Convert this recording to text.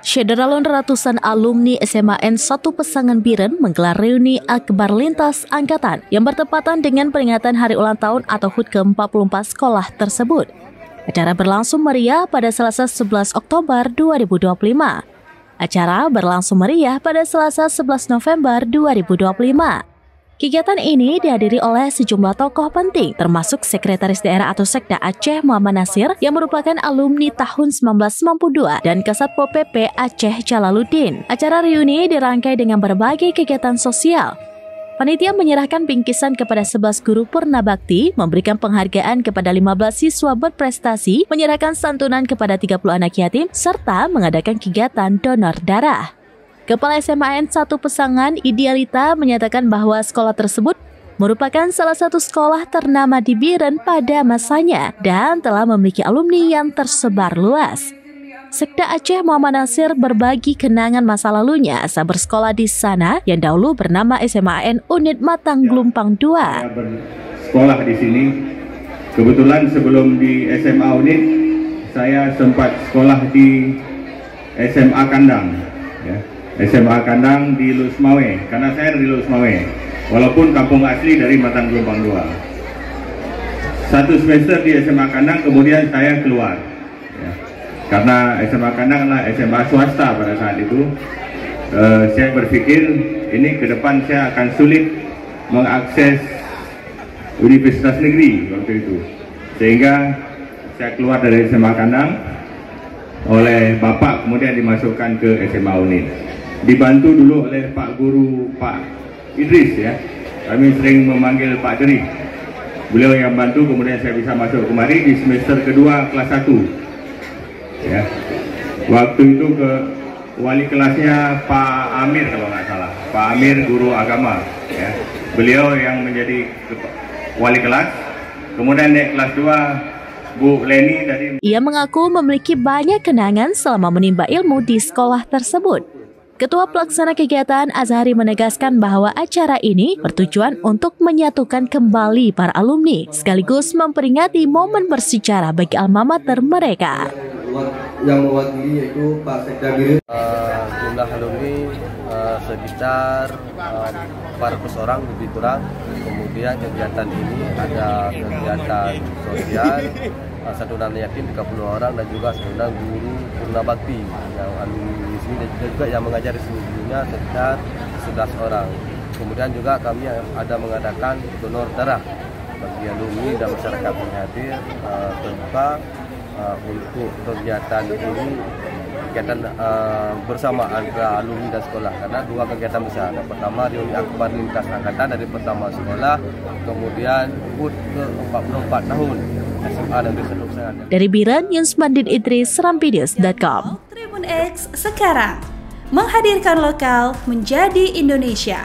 Syederalon ratusan alumni SMAN 1 Pesangan Biren menggelar reuni akbar lintas angkatan yang bertepatan dengan peringatan hari ulang tahun atau HUT ke-44 sekolah tersebut. Acara berlangsung meriah pada Selasa 11 Oktober 2025. Acara berlangsung meriah pada Selasa 11 November 2025. Kegiatan ini dihadiri oleh sejumlah tokoh penting, termasuk Sekretaris Daerah atau Sekda Aceh Muhammad Nasir yang merupakan alumni tahun 1992 dan Kasatpol PP Aceh Jalaluddin. Acara reuni dirangkai dengan berbagai kegiatan sosial. Panitia menyerahkan bingkisan kepada 11 guru purna bakti, memberikan penghargaan kepada 15 siswa berprestasi, menyerahkan santunan kepada 30 anak yatim, serta mengadakan kegiatan donor darah. Kepala SMAN 1 Pesangan Idealita menyatakan bahwa sekolah tersebut merupakan salah satu sekolah ternama di Biren pada masanya dan telah memiliki alumni yang tersebar luas. Sekda Aceh Muhammad Nasir berbagi kenangan masa lalunya saat bersekolah di sana yang dahulu bernama SMAN Unit Matang Glumpang 2. Saya bersekolah di sini. Kebetulan sebelum di SMA Unit, saya sempat sekolah di SMA Kandang. Ya. SMA Kandang di Lusmawe, karena saya dari Lusmawe, walaupun kampung asli dari Matang Glumpang 2. Satu semester di SMA Kandang, kemudian saya keluar, ya. Karena SMA Kandang adalah SMA swasta pada saat itu. Saya berpikir ini ke depan saya akan sulit mengakses Universitas Negeri waktu itu, sehingga saya keluar dari SMA Kandang oleh Bapak, kemudian dimasukkan ke SMA Unit. Dibantu dulu oleh Pak Guru Pak Idris, ya. Kami sering memanggil Pak Deri. Beliau yang bantu, kemudian saya bisa masuk kemari di semester kedua kelas 1. Ya. Waktu itu ke wali kelasnya Pak Amir kalau nggak salah. Pak Amir guru agama, ya. Beliau yang menjadi wali kelas. Kemudian naik kelas 2 Bu Leni dari. Ia mengaku memiliki banyak kenangan selama menimba ilmu di sekolah tersebut. Ketua Pelaksana Kegiatan Azhari menegaskan bahwa acara ini bertujuan untuk menyatukan kembali para alumni, sekaligus memperingati momen bersejarah bagi alma mater mereka. Yang mewakili yaitu Pak Sekda Biren. Jumlah alumni sekitar 400 orang lebih kurang. Kemudian kegiatan ini ada kegiatan sosial, santunan yatim 30 orang dan juga santunan guru purna bakti yang alumni di sini dan juga yang mengajar di sini dulunya sekitar 11 orang. Kemudian juga kami ada mengadakan donor darah bagi alumni dan masyarakat yang hadir terbuka untuk kegiatan ini, kegiatan bersama antara alumni dan sekolah, karena dua kegiatan besar. Yang pertama reuni akbar lintas angkatan dari pertama sekolah, kemudian HUT ke-44 tahun SMA Negeri 1 Pesangan. Dari Biren, Yusmandin Idris, seramvideos.com. Tribun X sekarang menghadirkan lokal menjadi Indonesia.